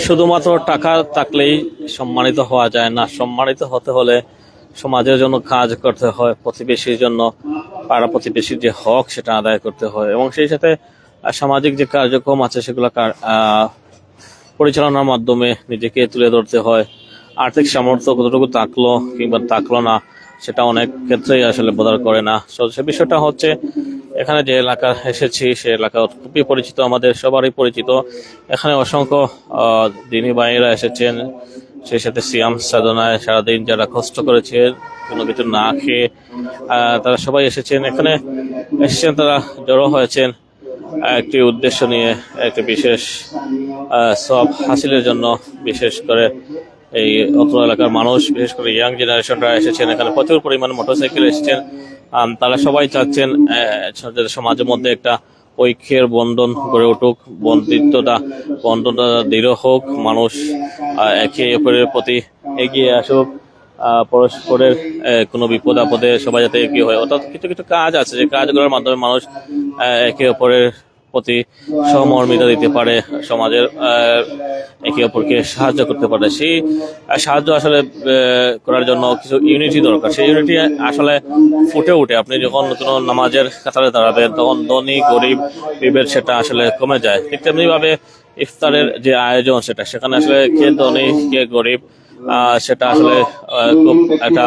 শুধুমাত্র টাকা থাকলেই সম্মানিত হওয়া যায় না, সম্মানিত হতে হলে সমাজের জন্য কাজ করতে হয়, প্রতিবেশীর জন্য পাড়া প্রতিবেশীর যে হক সেটা আদায় করতে হয়, এবং সেই সাথে সামাজিক যে কার্যক্রম আছে সেগুলো পরিচালনার মাধ্যমে নিজেকে তুলে ধরতে হয়। আর্থিক সামর্থ্য কতটুকু থাকলো কিংবা থাকলো না সেটা অনেক ক্ষেত্রেই আসলে বোঝার করে না। সে বিষয়টা হচ্ছে এখানে যে এলাকা এসেছি সে এলাকা খুবই পরিচিত, আমাদের সবারই পরিচিত। এখানে অসংখ্য দিনী ভাইয়েরা এসেছেন, সেই সাথে সিয়াম সাধনায় সারাদিন যারা কষ্ট করেছে কোনো কিছু না খেয়ে তারা সবাই এসেছেন। এখানে এসেছেন, তারা জড়ো হয়েছেন একটি উদ্দেশ্য নিয়ে, একটি বিশেষ সব হাসিলের জন্য। বিশেষ করে এই অত্র এলাকার মানুষ, বিশেষ করে ইয়াং জেনারেশনরা এসেছেন। এখানে প্রচুর পরিমাণে মোটরসাইকেল এসেছেন। তারা সবাই চাচ্ছেন সমাজের মধ্যে একটা ঐক্যের বন্ধন গড়ে উঠুক, বন্ধনটা দৃঢ় হোক, মানুষ একে অপরের প্রতি এগিয়ে আসুক, পরস্পরের কোনো বিপদ আপদে সবাই যাতে এগিয়ে হয়। অর্থাৎ কিছু কিছু কাজ আছে যে কাজগুলোর মাধ্যমে মানুষ একে অপরের প্রতি সহমর্মিতা দিতে পারে, সমাজের একে অপরকে সাহায্য করতে পারে। সেই সাহায্য আসলে করার জন্য কিছু ইউনিটি দরকার। সেই ইউনিটি আসলে ফুটে উঠে আপনি যখন কোনো নামাজের কাতারে দাঁড়াবেন, তখন ধনী গরিব বিভেদ সেটা আসলে কমে যায়। ঠিক তেমনি ভাবে ইফতারের যে আয়োজন সেখানে আসলে কে ধনী কে গরিব সেটা আসলে খুব একটা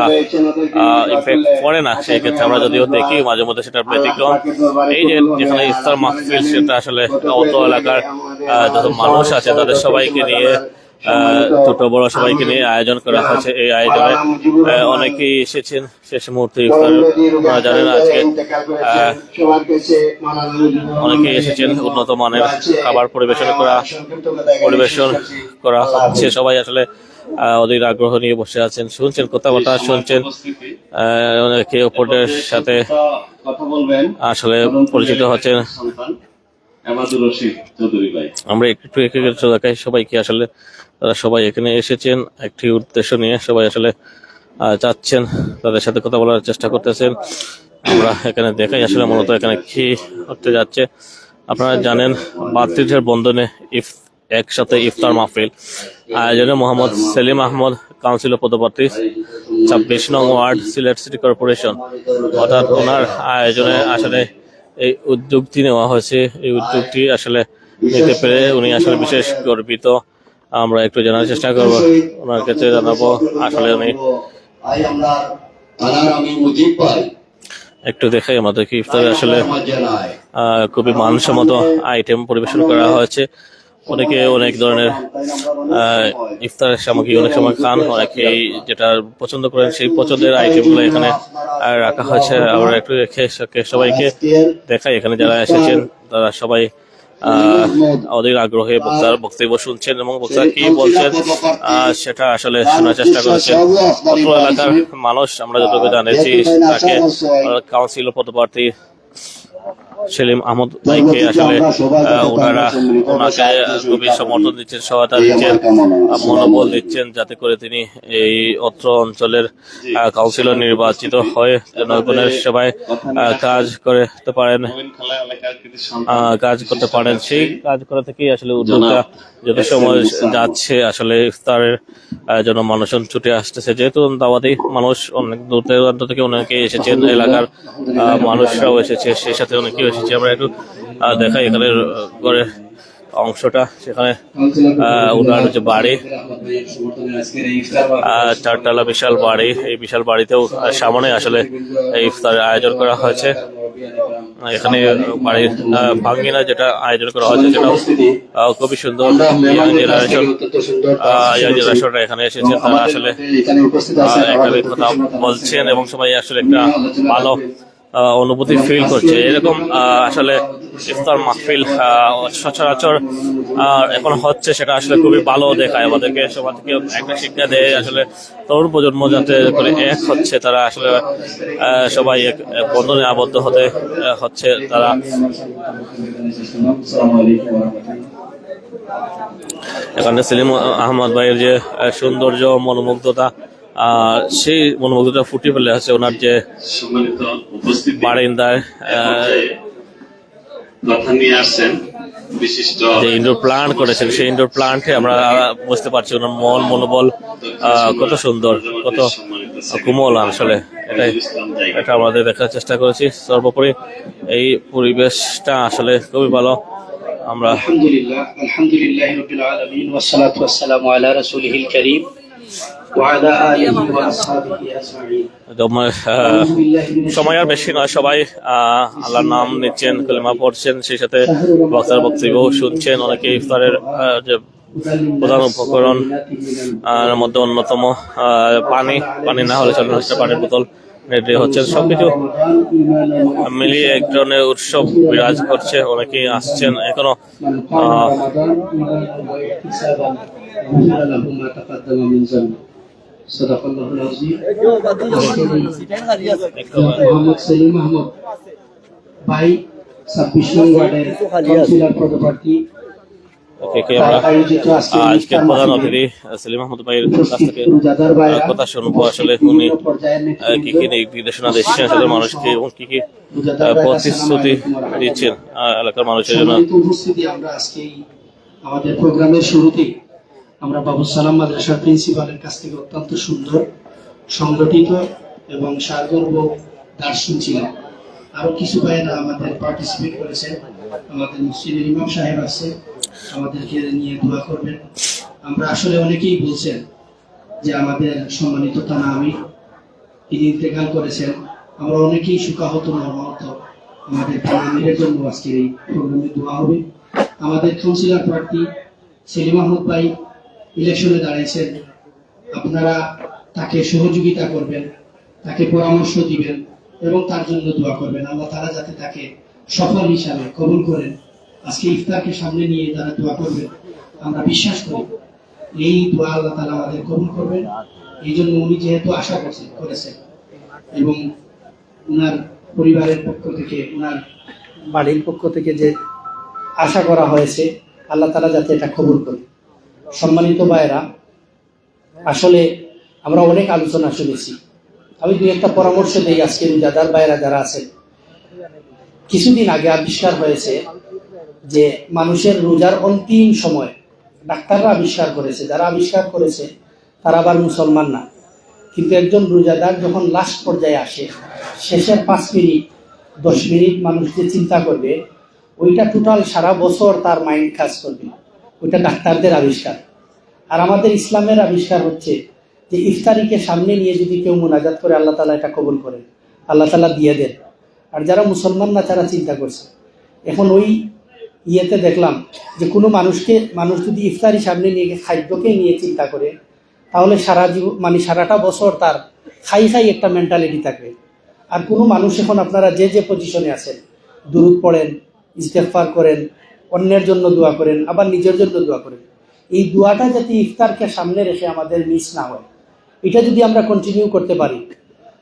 ইফেক্ট পড়ে না। সেই ক্ষেত্রে আমরা যদিও দেখি মাঝে মধ্যে সেটার ব্যতিক্রম। এই যে যেখানে ইফতার মাহফিল সেটা আসলে অত এলাকার যত মানুষ আছে তাদের সবাইকে নিয়ে, ছোট বড় সবাইকে নিয়ে আয়োজন করা হয়েছে। এই আয়োজনে অনেকেই এসেছেন শেষ মুহূর্তে ইফতার। আপনারা জানেন আজকে অনেকেই এসেছেন, উন্নত মানের খাবার পরিবেশন করা হচ্ছে। সবাই আসলে অধীর আগ্রহ নিয়ে বসে আছেন, শুনছেন কথাবার্তা, শুনছেন একে অপরের সাথে আসলে পরিচিত হচ্ছেন। আমরা একটু একে দেখাই সবাইকে। আসলে তারা সবাই এখানে এসেছেন একটি উদ্দেশ্য নিয়ে, সবাই আসলে চাচ্ছেন, তাদের সাথে কথা বলার চেষ্টা করতেছেন। আমরা এখানে দেখাই আসলে মূলত এখানে কি হতে যাচ্ছে। আপনারা জানেন ভাতৃত্বের বন্ধনে একসাথে ইফতার মাহফিল আয়োজনে মোহাম্মদ সেলিম আহমদ, কাউন্সিলর পদপ্রার্থী 26 নং ওয়ার্ড, সিলেট সিটি কর্পোরেশন, অর্থাৎ ওনার আয়োজনে আসলে এই উদ্যোগটি নেওয়া হয়েছে। এই উদ্যোগটি আসলে নিতে পেরে উনি আসলে বিশেষ গর্বিত। আমরা একটু জানার চেষ্টা করব, ওনার কাছে জানাবো আসলে উনি একটু দেখাই আমাদেরকে। ইফতারে আসলে খুবই মানসম্মত আইটেম পরিবেশন করা হয়েছে। অনেকে অনেক ধরনের ইফতারের সামগ্রী অনেক সময় খান, অনেকেই যেটা পছন্দ করেন সেই পছন্দের আইটেমগুলো এখানে রাখা হয়েছে। আমরা একটু সবাইকে দেখাই। এখানে যারা এসেছেন তারা সবাই অধীর আগ্রহে বক্তার বক্তব্য শুনছেন এবং বক্তা কি বলছেন সেটা আসলে শোনার চেষ্টা করেছেন। অত্র এলাকার মানুষ আমরা যতটুকু জানেছি, তাকে কাউন্সিলর পদপ্রার্থী সেলিম আহমদ ভাইকে আসলে ওনাকে খুবই সমর্থন দিচ্ছেন, সহায়তা দিচ্ছেন, মনোবল দিচ্ছেন যাতে করে তিনি এই অত্র অঞ্চলের কাউন্সিলর নির্বাচিত হয়ে জনগণের সেবায় কাজ করতে পারেন। সেই কাজ করা থেকেই আসলে উদ্যোগটা যত সময় যাচ্ছে আসলে ইফতারের জন্য মানুষজন ছুটে আসতেছে। যেহেতু দাওয়াতি মানুষ অনেক দূর দূরান্ত থেকে অনেকেই এসেছেন, এলাকার মানুষরাও এসেছে, সেই সাথে অনেকেই এসেছে। আমরা একটু দেখাই এখানে ঘরের অংশটা। সেখানে ওনার যে বাড়ি, চারতলা বিশাল বাড়ি, এই বিশাল বাড়িতেও সামনে আসলে ইফতারের আয়োজন করা হয়েছে। এখানে বাড়ির ভাঙ্গিনা যেটা আয়োজন করা হয়েছে সেটাও খুবই সুন্দর। ইয়াং জেনারেশনরা এখানে এসেছেন, তারা আসলে এখানে কথা বলছেন এবং সবাই আসলে একটা ভালো অনুভূতি ফিল করছে। এরকম আসলে ইফতার মাহফিল সচরাচর এখন হচ্ছে, সেটা আসলে খুবই ভালো দেখায় আমাদেরকে। সবার থেকে একটা শিক্ষা দেয় আসলে তরুণ প্রজন্ম যাতে করে এক হচ্ছে, তারা আসলে সবাই এক বন্ধনে আবদ্ধ হচ্ছে তারা। এখানে সেলিম আহমদ ভাইয়ের যে সৌন্দর্য, মনোমুগ্ধতা, সেই মনোমুগ্ধতা ফুটিয়ে ফেলে আছে ওনার যে বারিন্দায় কথা নিয়ে আসছেন। যে ইনডোর প্লান্ট করেছেন, সেই ইনডোর প্লান্টে আমরা বুঝতে পারছি ওনার মন মনোবল কত সুন্দর, কত কোমল আসলে। এটা আমাদের দেখার চেষ্টা করেছি। সর্বোপরি এই পরিবেশটা আসলে খুবই ভালো। আমরা আলহামদুলিল্লাহ রাব্বিল আলামিন ওয়াস সালাতু ওয়াস সালামু আলা রাসূলিল কারীম ওয়া আলা আলিহি ওয়া আসহাবিহি আজমাইন। সময় আর বেশি নয়, সবাই আল্লাহর নাম নিচ্ছেন, কালেমা পড়ছেন, সেই সাথে বক্তার বক্তব্য শুনছেন। অনেকে ইফতারের যে প্রধান উপকরণ মধ্যে অন্যতম পানি না হলে চলে না, পানির বোতল রেডি হচ্ছে। সবকিছু মিলিয়ে এক ধরনের উৎসব বিরাজ করছে। অনেকেই আসছেন এখনো। মোহাম্মদ সেলিম আহমদ ভাই 26 নং ওয়ার্ডের কাউন্সিলর পদপ্রার্থী। আজকের প্রধান অতিথি সেলিম আহমদ ভাইয়ের কাছ থেকে কথা শুনবো, আসলে উনি কি কি নির্দেশনা দিচ্ছেন আসলে মানুষকে এবং কি কি প্রতিশ্রুতি দিচ্ছেন এলাকার মানুষের জন্য। আমরা আজকে আমাদের প্রোগ্রামের শুরুতেই আমরা বাবু সালাম মাদ্রাসার প্রিন্সিপালের কাছ থেকে অত্যন্ত সুন্দর সংগঠিত এবং সারগর্ব দাস শুনছিলাম। আরো কিছু ভাইয়েরা আমাদের পার্টিসিপেট করেছেন। আমাদের মসজিদের ইমাম সাহেব আছে, আমাদেরকে নিয়ে দোয়া করবেন। আমরা আসলে অনেকেই বলছেন যে আমাদের সম্মানিত থানা আমির তিনি ইন্তেকাল করেছেন। আমরা অনেকেই শোকাহত মর্মাহত। আমাদের থানা আমিরের জন্য আজকের এই প্রোগ্রামে দোয়া হবে। আমাদের কাউন্সিলর প্রার্থী সেলিম আহমদ ভাই ইলেকশনে দাঁড়িয়েছেন, আপনারা তাকে সহযোগিতা করবেন, তাকে পরামর্শ দিবেন এবং তার জন্য দোয়া করবেন। আল্লাহ তাআলা যাতে তাকে সফল হিসাবে কবুল করেন। আজকে ইফতারকে সামনে নিয়ে যারা দোয়া করবেন, আমরা বিশ্বাস করি এই দোয়া আল্লাহ তাআলা আমাদের কবুল করবেন। এই জন্য উনি যেহেতু আশা করেছেন এবং ওনার পরিবারের পক্ষ থেকে, ওনার বাড়ির পক্ষ থেকে যে আশা করা হয়েছে, আল্লাহ তাআলা যাতে এটা কবুল করে। সম্মানিত ভাইরা, আসলে আমরা অনেক আলোচনা শুনেছি। আমি দুই একটা পরামর্শ দিই আজকে রোজাদার ভাইরা যারা আছেন। কিছুদিন আগে আবিষ্কার হয়েছে যে মানুষের রোজার অন্তিম সময় ডাক্তাররা আবিষ্কার করেছে, যারা আবিষ্কার করেছে তারা আবার মুসলমান না, কিন্তু একজন রোজাদার যখন লাস্ট পর্যায়ে আসে, শেষের 5 মিনিট 10 মিনিট মানুষ যে চিন্তা করবে, ওইটা টোটাল সারা বছর তার মাইন্ড কাজ করবে। ওইটা ডাক্তারদের আবিষ্কার। আর আমাদের ইসলামের আবিষ্কার হচ্ছে যে ইফতারিকে সামনে নিয়ে যদি কেউ মুনাজাত করে, আল্লাহ তাআলা এটা কবুল করেন, আল্লাহ তাআলা দিয়ে দেন। আর যারা মুসলমান না তারা চিন্তা করছে। এখন ওই ইয়েতে দেখলাম যে কোনো মানুষ যদি ইফতারি সামনে নিয়ে খাদ্যকে নিয়ে চিন্তা করে, তাহলে সারা জীবন সারাটা বছর তার খাই একটা মেন্টালিটি থাকবে। আর কোনো মানুষ এখন আপনারা যে পজিশনে আছেন, দুরূদ পড়েন, ইস্তেগফার করেন, অন্যের জন্য দোয়া করেন, আবার নিজের জন্য দোয়া করেন। এই দোয়াটা যাতে ইফতারকে সামনে রেখে আমাদের মিস না হয়, এটা যদি আমরা কন্টিনিউ করতে পারি,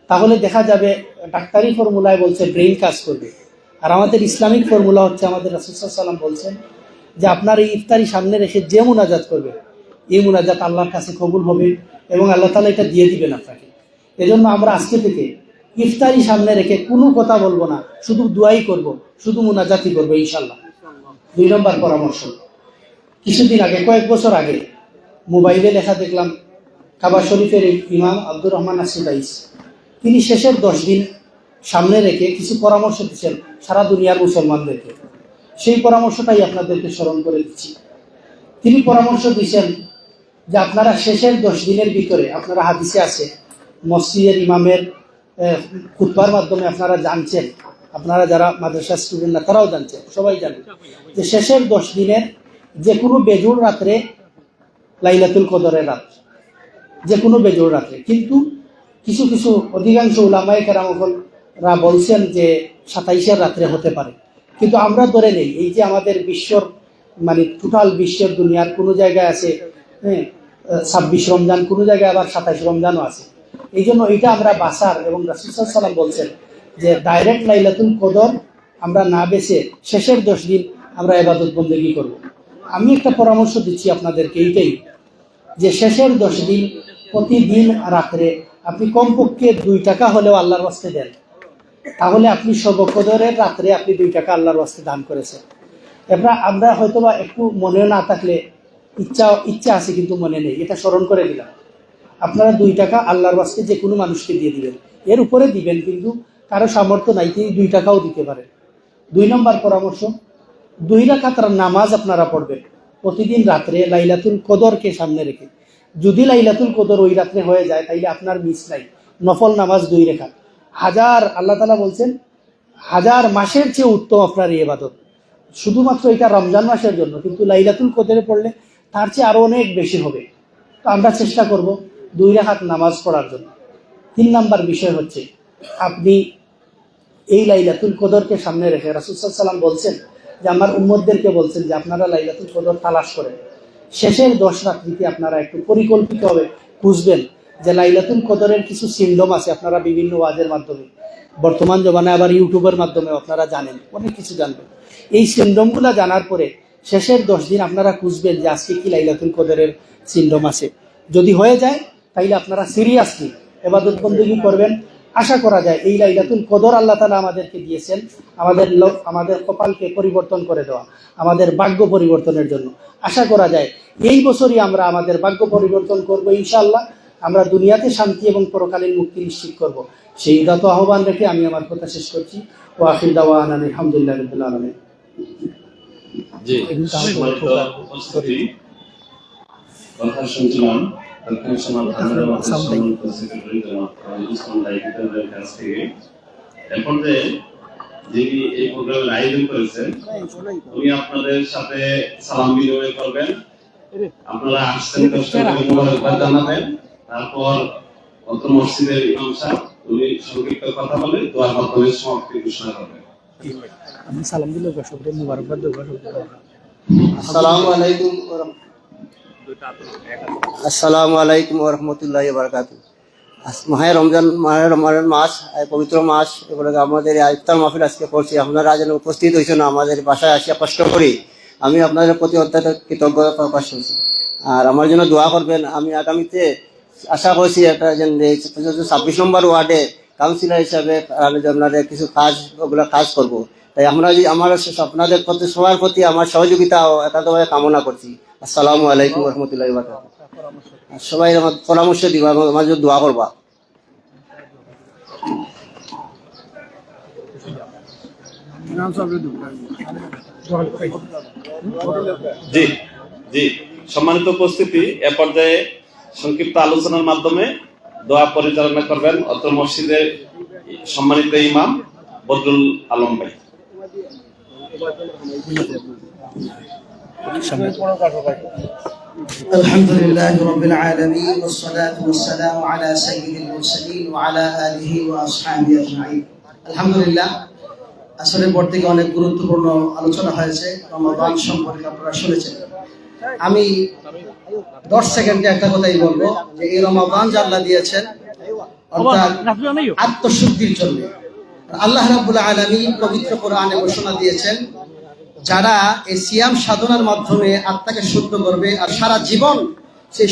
তাহলে দেখা যাবে ডাক্তারি ফর্মুলায় বলছে ব্রেইন কাজ করবে। আর আমাদের ইসলামিক ফর্মুলা হচ্ছে, আমাদের রাসূল সাল্লাল্লাহু আলাইহি ওয়াসাল্লাম বলছেন যে আপনার এই ইফতারি সামনে রেখে যে মুনাজাত করবে, এই মুনাজাত আল্লাহর কাছে কবুল হবে এবং আল্লাহ তাআলা এটা দিয়ে দিবেন আপনাকে। এজন্য আমরা আজকে থেকে ইফতারি সামনে রেখে কোনো কথা বলবো না, শুধু দোয়াই করব, শুধু মুনাজাতই করবো ইনশাআল্লাহ। 2 নম্বর পরামর্শ, কিছুদিন আগে, কয়েক বছর আগে মোবাইলে লেখা দেখলাম, কাবা শরীফের ইমাম আব্দুর রহমান আসিদাইস তিনি শেষের 10 দিন সামনে রেখে কিছু পরামর্শ দিচ্ছেন সারা দুনিয়ার মুসলমানদেরকে। সেই পরামর্শটাই আপনাদেরকে স্মরণ করে দিচ্ছি। তিনি পরামর্শ দিচ্ছেন যে আপনারা শেষের 10 দিনের ভিতরে, আপনারা হাদিসে আছে, মসজিদের ইমামের খুতবার মাধ্যমে আপনারা জানছেন, আপনারা যারা মাদ্রাসা স্টুডেন্ট না তারাও জানছেন, সবাই জানেন যে শেষের 10 দিনের যে কোনো বেজোড় রাত্রে লাইলাতুল কদরের রাত, যে কোনো বেজোড় রাত্রে। কিন্তু কিছু অধিকাংশ উলামায়ে কেরামরা বলছেন যে 27-এর রাত্রে হতে পারে। কিন্তু আমরা ধরে নেই এই যে আমাদের বিশ্বর টোটাল বিশ্বের দুনিয়ার কোনো জায়গায় আছে 26 রমজান, কোনো জায়গায় আবার 27 রমজানও আছে। এই জন্য এটা আমরা বাসার, এবং রাসূল সাল্লাল্লাহু আলাইহি ওয়াসাল্লাম বলছেন যে ডাইরেক্ট লাইলাতুল কদর আমরা না বেছে শেষের 10 দিন আমরা ইবাদত বন্দেগী করব। আমি একটা পরামর্শ দিচ্ছি আপনাদেরকে, এইটাই যে শেষের 10 দিন প্রতিদিন রাত্রে আপনি কমপক্ষে 2 টাকা হলেও আল্লাহর ওয়াস্তে দেন, তাহলে আপনি শবে কদরের রাত্রে আপনি 2 টাকা আল্লাহর ওয়াস্তে দান করেছেন। এবার আমরা হয়তোবা একটু মনে না থাকলে ইচ্ছা আছে কিন্তু মনে নেই, এটা স্মরণ করে দিলাম। আপনারা 2 টাকা আল্লাহর ওয়াস্তে যে কোনো মানুষকে দিয়ে দিবেন, এর উপরে দিবেন, কিন্তু কারো সামর্থ্য নাই তিনি 2 টাকাও দিতে পারেন। 2 নম্বর পরামর্শ, 2 রাকাত নামাজ আপনারা পড়বেন প্রতিদিন রাত্রে লাইলাতুল কদরকে সামনে রেখে। যদি লাইলাতুল কদর ওই রাত্রে হয়ে যায় তাইলে আপনার মিস নাই, নফল নামাজ 2 রাকাত। আল্লাহ তাআলা বলছেন 1000 মাসের চেয়ে উত্তম আপনার এই ইবাদত। শুধুমাত্র এটা রমজান মাসের জন্য, কিন্তু লাইলাতুল কদরে পড়লে তার চেয়ে আরো অনেক বেশি হবে। তো আমরা চেষ্টা করব 2 রাকাত নামাজ পড়ার জন্য। 3 নাম্বার বিষয় হচ্ছে, আপনি এই লাইলাতুল কদরকে সামনে রেখে রাসূল সাল্লাল্লাহু আলাইহি ওয়াসাল্লাম বলছেন যে আমার উম্মতদেরকে বলছেন যে আপনারা লাইলাতুল কদর তালাশ করেন। শেষের 10 রাত্রিতে আপনারা একটু পরিকল্পিতভাবে খুঁজবেন যে লাইলাতুল কদরের কিছু সিম্পটম আছে। আপনারা বিভিন্ন ওয়াজের মাধ্যমে, বর্তমান জমানায় আবার ইউটিউবের মাধ্যমে আপনারা জানেন, অনেক কিছু জানবেন। এই সিম্পটমগুলো জানার পরে শেষের 10 দিন আপনারা খুঁজবেন যে আজকে কি লাইলাতুল কদরের সিম্পটম আছে। যদি হয়ে যায় তাইলে আপনারা সিরিয়াসলি ইবাদত বন্দেগী করবেন। আশা করা যায় এই লাইলাতুল কদর আল্লাহ তাআলা আমাদেরকে দিয়েছেন আমাদের কপালকে পরিবর্তন করে দেওয়া, আমাদের ভাগ্য পরিবর্তনের জন্য। আশা করা যায় এই বছরই আমরা আমাদের ভাগ্য পরিবর্তন করব ইনশাআল্লাহ। আমরা দুনিয়াতে শান্তি এবং পরকালীন মুক্তি নিশ্চিত করব। সেই উদাত্ত আহ্বান রেখে আমি আমার কথা শেষ করছি। ওয়া আখির দাওয়ানা আলহামদুলিল্লাহি রাব্বিল আলামিন। জি, সম্মানিত উপস্থিতি, কথা শুনছিলাম কাছ থেকে। এখন যে যিনি এই প্রোগ্রামের আয়োজন করেছেন উনি আপনাদের সাথে সালাম বিনিময় করবেন, আপনারা আসছেন মোবারকবাদ জানাবেন, তারপর অত্র মসজিদের ইমাম সাহেব উনি সংক্ষিপ্ত কথা বলে দোয়ার মাধ্যমে সমাপ্তি ঘোষণা করবেন। আমি সালাম দিলে সবরে মুবারকবাদ দেব। আসসালামু আলাইকুম ওয়া রাহমাতুল্লাহি ওয়া বারাকাতুহু। মাহে রমজান মাস, পবিত্র মাস, এবারে আমাদের ইফতার মাহফিল আজকে করছি। আপনারা যেন উপস্থিত হয়েছেন, আমাদের বাসায় আসিয়া কষ্ট করি। আমি আপনাদের প্রতি অত্যন্ত কৃতজ্ঞতা প্রকাশ করছি, আর আমার জন্য দোয়া করবেন। আমি আগামীতে আশা করছি একটা যেন 26 নম্বর ওয়ার্ডে কাউন্সিলর হিসাবে আপনাদের কিছু ওগুলো কাজ করব। তাই আমরা আমার আপনাদের প্রতি সবার প্রতি আমার সহযোগিতা একান্তভাবে কামনা করছি। আসসালামু আলাইকুম ওয়া রাহমাতুল্লাহি ওয়া বারাকাতুহু। সবাই আমার পরামর্শ দিবা, আমার জন্য দোয়া করবা। জি জি, সম্মানিত উপস্থিতি, এ পর্যায়ে সংক্ষিপ্ত আলোচনার মাধ্যমে দোয়া পরিচালনা করবেন অত্র মসজিদের সম্মানিত ইমাম বদরুল আলম ভাই। الحمد لله رب العالمين والصلاة والسلام على سيد المرسلين وعلى آله وأصحابه أجمعين। الحمد لله। আসলে পর থেকে অনেক গুরুত্বপূর্ণ আলোচনা হয়েছে, রমাদান সম্পর্কে আপনারা শুনেছেন। আমি 10 সেকেন্ডে একটা কথাই বলবো যে এই রমাদান যে আল্লাহ দিয়েছেন অর্থাৎ আত্মশুদ্ধির জন্য। আল্লাহ রাব্বুল আলামিন পবিত্র কোরআনে ঘোষণা দিয়েছেন যারা এই সিয়াম সাধনার মাধ্যমে আত্মাকে শুদ্ধ করবে আর সারা জীবন সেই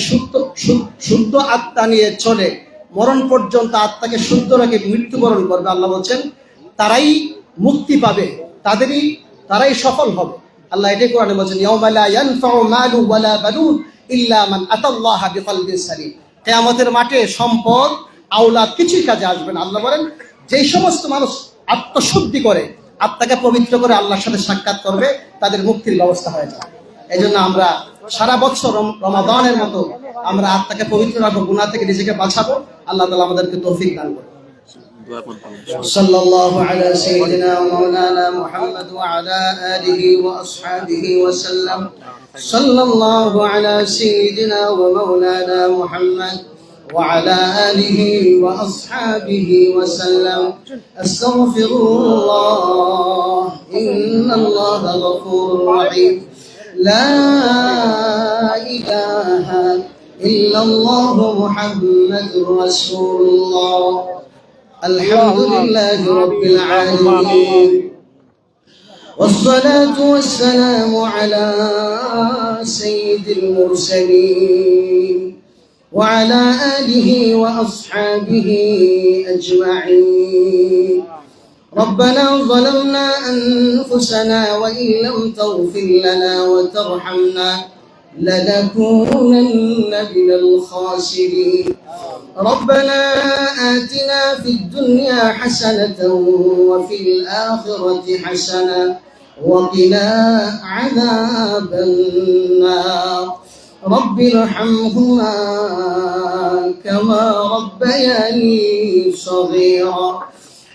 শুদ্ধ আত্মা নিয়ে চলে মরণ পর্যন্ত আত্মাকে শুদ্ধ রেখে মৃত্যুবরণ করবে, আল্লাহ বলছেন তারাই মুক্তি পাবে, তারাই সফল হবে। আল্লাহ এটাই কোরআনে বলছেন ইয়াউমা লা ইয়ানফাউ মালু ওয়ালা বানুন ইল্লা মান আতাল্লাহা বিকলবিন সালিম। কিয়ামতের মাঠে সম্পদ আওলাদ কিছুই কাজে আসবে না। আল্লাহ বলেন যেই সমস্ত মানুষ আত্মশুদ্ধি করে, আত্মাকে পবিত্র করে আল্লাহর সাথে সাক্ষাৎ করবে, তাদের মুক্তির ব্যবস্থা হয়ে যাবে। এই জন্য আমরা সারা বছর রমাদানের মতো আমরা আত্মাকে পবিত্র রাখবো, গুনাহ থেকে নিজেকে বাঁচাবো। আল্লাহ তাআলা আমাদেরকে তৌফিক দান করুন। সাল্লাল্লাহু আলা সাইয়্যিদিনা ওয়া মাওলানা মুহাম্মদ ওয়া আলা আলিহি ওয়া আসহাবিহি ওয়া সাল্লাম। সাল্লাল্লাহু আলা সাইয়্যিদিনা ওয়া মাওলানা মুহাম্মদ وعلى آله وأصحابه وسلم. أستغفر الله إن الله غفور رحيم. لا إله إلا الله محمد رسول الله. الحمد لله رب العالمين والصلاة والسلام على سيد المرسلين وعلى آله وأصحابه أجمعين. ربنا ظلمنا أنفسنا وإن لم تغفر لنا وترحمنا لنكونن من الخاسرين ربنا آتنا في الدنيا حسنة وفي الآخرة حسنة وقنا عذاب النار رب ارحمهما كما ربياني صغيرا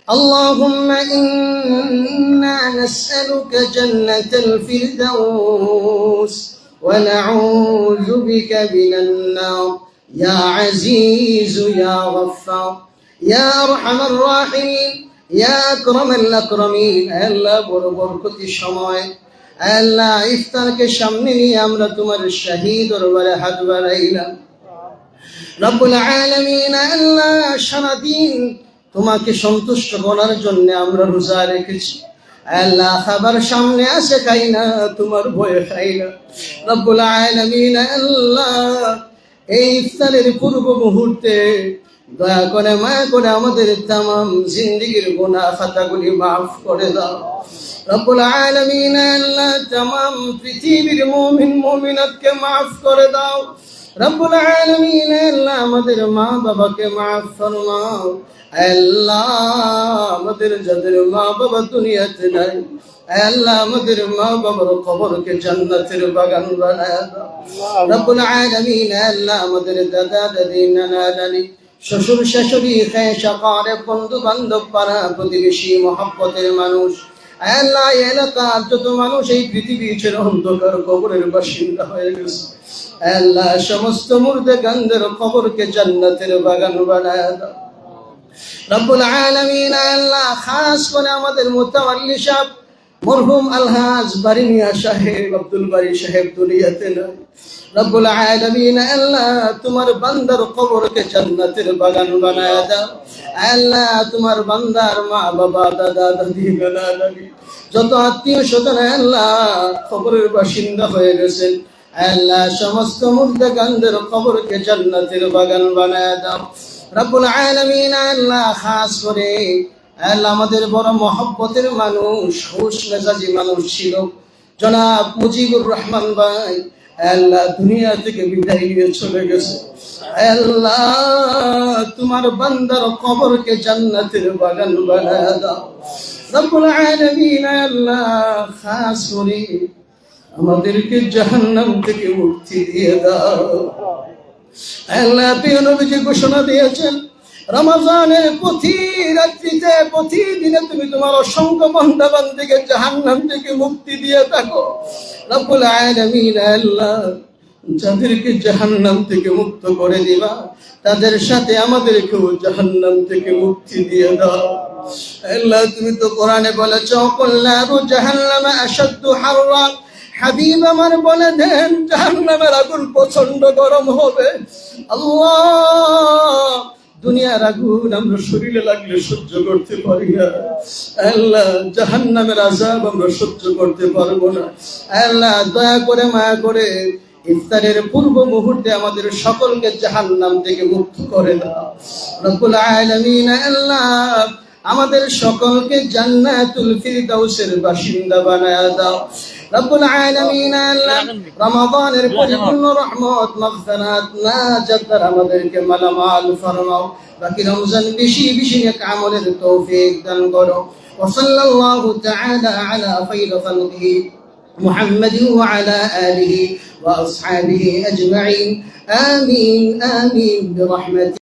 اللهم إنا نسألك جنة الفردوس ونعوذ بك من النار يا عزيز يا غفار يا أرحم الراحمين يا أكرم الأكرمين الله بركة الشماء الله ইফতারকে সামনে নিয়ে আমরা তোমার শাহী দরবারে হাত বাড়াইলাম রব্বুল আলামিন আল্লাহ সারাদিন তোমাকে সন্তুষ্ট করার জন্য আমরা রোজা রেখেছি আল্লাহ খাবার সামনে আসে খাই না তোমার ভয়ে খাই না রব্বুল আলামিন আল্লাহ এই ইফতারের পূর্ব মুহূর্তে দয়া করে মায়া করে আমাদের তামাম জিন্দেগীর গুনাহ খাতাগুলি মাফ করে দাও রব্বুল আলামিন আল্লাহ তামাম পৃথিবীর মুমিন মুমিনাতকে মাফ করে দাও রব্বুল আলামিন আল্লাহ আমাদের মা বাবাকে মাফ ফরমাও আল্লাহ আমাদের যাদের মা বাবা দুনিয়াতে নাই আল্লাহ আমাদের মা বাবার কবরকে জান্নাতের বাগান বানায় দাও রব্বুল আলামিন আল্লাহ আমাদের দাদা দাদি নানা নানি শ্বশুর শাশুড়ি খায়েশা কারে বন্ধু বান্ধব পাড়া প্রতিবেশী মহব্বতের মানুষ আল্লাহ এলাকার যত মানুষ এই পৃথিবী ছেড়ে অন্ধকার কবরের বাসিন্দা হয়ে গেছে আল্লাহ সমস্ত মুর্দে গান্ধের কবরকে জান্নাতের বাগান বানায় দাও রব্বুল আলামিন আল্লাহ খাস করে আমাদের মুতাওয়াল্লি সাহেব মরহুম আলহাজ বারী মিয়া সাহেব আব্দুল বারী সাহেব দুনিয়াতে নাই রব্বুল আলামিন আল্লাহ তোমার বান্দার কবরকে জান্নাতের বাগান বানায় দাও আল্লাহ তোমার বান্দার মা বাবা দাদা দাদি নানা নানি যত আত্মীয় স্বজন আল্লাহ কবরের বাসিন্দা হয়ে গেছেন আল্লাহ সমস্ত মুর্দে গান্ধের কবরকে জান্নাতের বাগান বানায় দাও রব্বুল আলামিন আল্লাহ খাস করে আল্লাহ আমাদের বড় মহব্বতের মানুষ হুশ মেজাজি মানুষ ছিল জনাব মুজিবুর রহমান ভাই আল্লাহ দুনিয়া থেকে বিদায় নিয়ে চলে গেছে আল্লাহ তোমার বান্দার কবরকে জান্নাতের বাগান বানায় দাও রব্বুল আলামিন আল্লাহ খাস করে আমাদেরকে জাহান্নাম থেকে মুক্তি দিয়ে দাও আল্লাহ প্রিয় নবীজি ঘোষণা দিয়েছেন রমজানের প্রতি রাত্রিতে প্রতিদিনে তুমি তোমার অসংখ্য বান্দা বান্দীকে জাহান্নাম থেকে মুক্তি দিয়ে থাকো রব্বুল আলামিন আল্লাহ যাদেরকে জাহান্নাম থেকে মুক্ত করে দিবা তাদের সাথে আমাদেরকেও জাহান্নাম থেকে মুক্তি দিয়ে দাও আল্লাহ তুমি তো কোরআনে বলেছো কুল্লারু জাহান্নামা আশাদ্দু হাররা হাবিব আমার বলে দেন জাহান্নামের আগুন প্রচন্ড গরম হবে আল্লাহ দুনিয়ার আগুন আমরা শরীরে লাগলে সহ্য করতে পারি না আল্লাহ জাহান্নামের আযাব আমরা সহ্য করতে পারবো না আল্লাহ দয়া করে মায়া করে ইফতারের পূর্ব মুহূর্তে আমাদের সকলকে জাহান্নাম থেকে মুক্ত করে দাও রব্বুল আলামিন আল্লাহ আমাদের সকলকে জান্নাতুল ফিরদাউসের বাসিন্দা বানায় দাও রব্বুল আলামিন আল্লাহ রমাদানের পরিপূর্ণ রহমত মাগফিরাত নাজাত আমাদেরকে মালামাল ফরমাও বাকি রমজান বেশি বেশি নেক আমলের তৌফিক দান করো ওয়া সাল্লাল্লাহু তাআলা আলা খায়রি খালকিহি محمد وعلى آله وأصحابه أجمعين آمين آمين برحمته